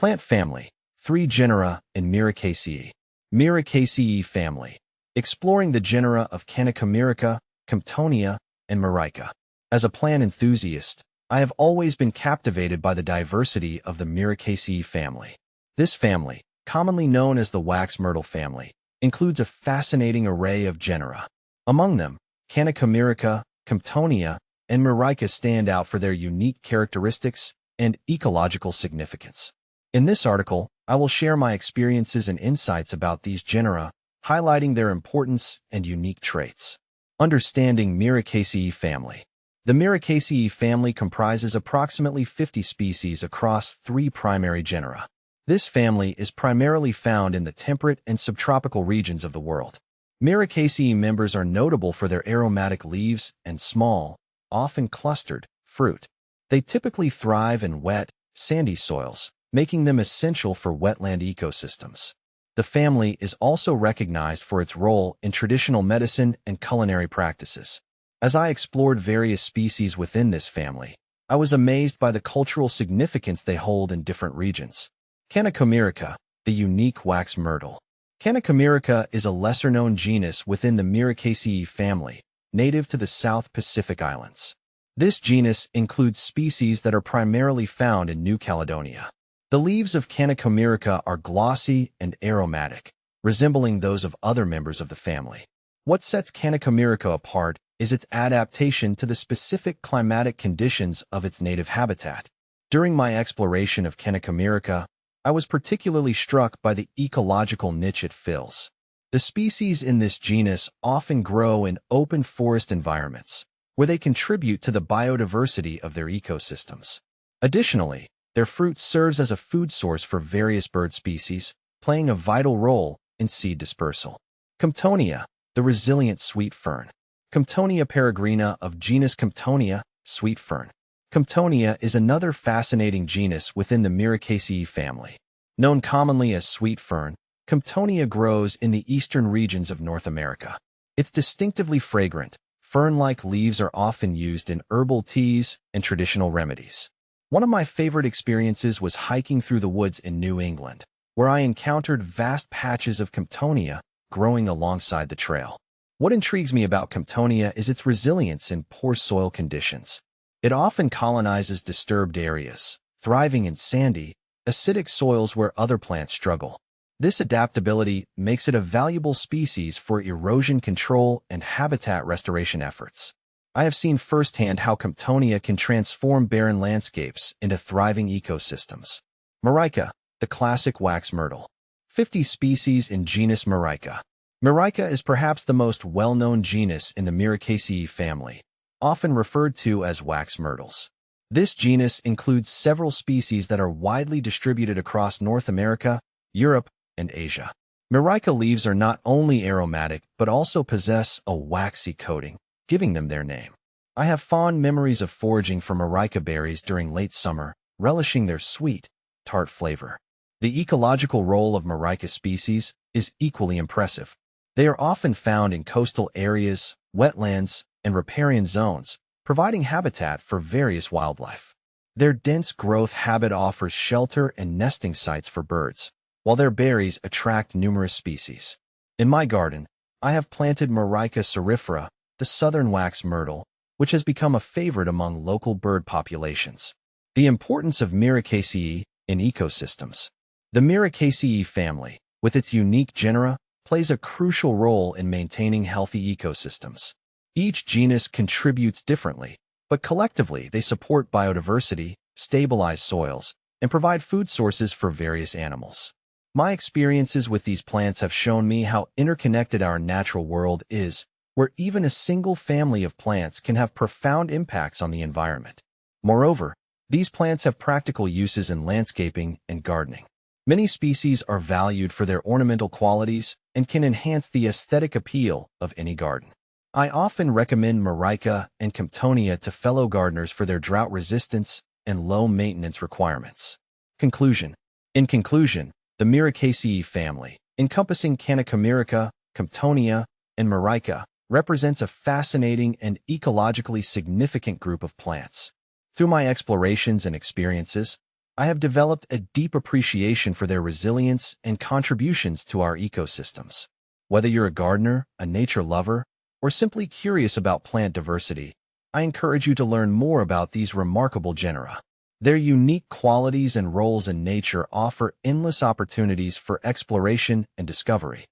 Plant family, 3 genera in Myricaceae. Myricaceae family. Exploring the genera of Myrica, Comptonia, and Myrica. As a plant enthusiast, I have always been captivated by the diversity of the Myricaceae family. This family, commonly known as the wax myrtle family, includes a fascinating array of genera. Among them, Myrica, Comptonia, and Myrica stand out for their unique characteristics and ecological significance. In this article, I will share my experiences and insights about these genera, highlighting their importance and unique traits. Understanding Myricaceae family. The Myricaceae family comprises approximately 50 species across 3 primary genera. This family is primarily found in the temperate and subtropical regions of the world. Myricaceae members are notable for their aromatic leaves and small, often clustered, fruit. They typically thrive in wet, sandy soils, making them essential for wetland ecosystems. The family is also recognized for its role in traditional medicine and culinary practices. As I explored various species within this family, I was amazed by the cultural significance they hold in different regions. Myrica, the unique wax myrtle. Myrica is a lesser-known genus within the Myricaceae family, native to the South Pacific Islands. This genus includes species that are primarily found in New Caledonia. The leaves of Myrica are glossy and aromatic, resembling those of other members of the family. What sets Myrica apart is its adaptation to the specific climatic conditions of its native habitat. During my exploration of Myrica, I was particularly struck by the ecological niche it fills. The species in this genus often grow in open forest environments, where they contribute to the biodiversity of their ecosystems. Additionally, their fruit serves as a food source for various bird species, playing a vital role in seed dispersal. Comptonia, the resilient sweet fern. Comptonia peregrina of genus Comptonia, sweet fern. Comptonia is another fascinating genus within the Myricaceae family. Known commonly as sweet fern, Comptonia grows in the eastern regions of North America. Its distinctively fragrant, fern-like leaves are often used in herbal teas and traditional remedies. One of my favorite experiences was hiking through the woods in New England, where I encountered vast patches of Comptonia growing alongside the trail. What intrigues me about Comptonia is its resilience in poor soil conditions. It often colonizes disturbed areas, thriving in sandy, acidic soils where other plants struggle. This adaptability makes it a valuable species for erosion control and habitat restoration efforts. I have seen firsthand how Comptonia can transform barren landscapes into thriving ecosystems. Myrica, the classic wax myrtle. 50 species in genus Myrica. Myrica is perhaps the most well-known genus in the Myricaceae family, often referred to as wax myrtles. This genus includes several species that are widely distributed across North America, Europe, and Asia. Myrica leaves are not only aromatic but also possess a waxy coating, giving them their name. I have fond memories of foraging for Myrica berries during late summer, relishing their sweet, tart flavor. The ecological role of Myrica species is equally impressive. They are often found in coastal areas, wetlands, and riparian zones, providing habitat for various wildlife. Their dense growth habit offers shelter and nesting sites for birds, while their berries attract numerous species. In my garden, I have planted Myrica cerifera, the southern wax myrtle, which has become a favorite among local bird populations. The importance of Myricaceae in ecosystems. The Myricaceae family, with its unique genera, plays a crucial role in maintaining healthy ecosystems. Each genus contributes differently, but collectively they support biodiversity, stabilize soils, and provide food sources for various animals. My experiences with these plants have shown me how interconnected our natural world is, where even a single family of plants can have profound impacts on the environment. Moreover, these plants have practical uses in landscaping and gardening. Many species are valued for their ornamental qualities and can enhance the aesthetic appeal of any garden. I often recommend Myrica and Comptonia to fellow gardeners for their drought resistance and low maintenance requirements. Conclusion. In conclusion, the Myricaceae family, encompassing Myrica, Comptonia, and Myrica, represents a fascinating and ecologically significant group of plants. Through my explorations and experiences, I have developed a deep appreciation for their resilience and contributions to our ecosystems. Whether you're a gardener, a nature lover, or simply curious about plant diversity, I encourage you to learn more about these remarkable genera. Their unique qualities and roles in nature offer endless opportunities for exploration and discovery.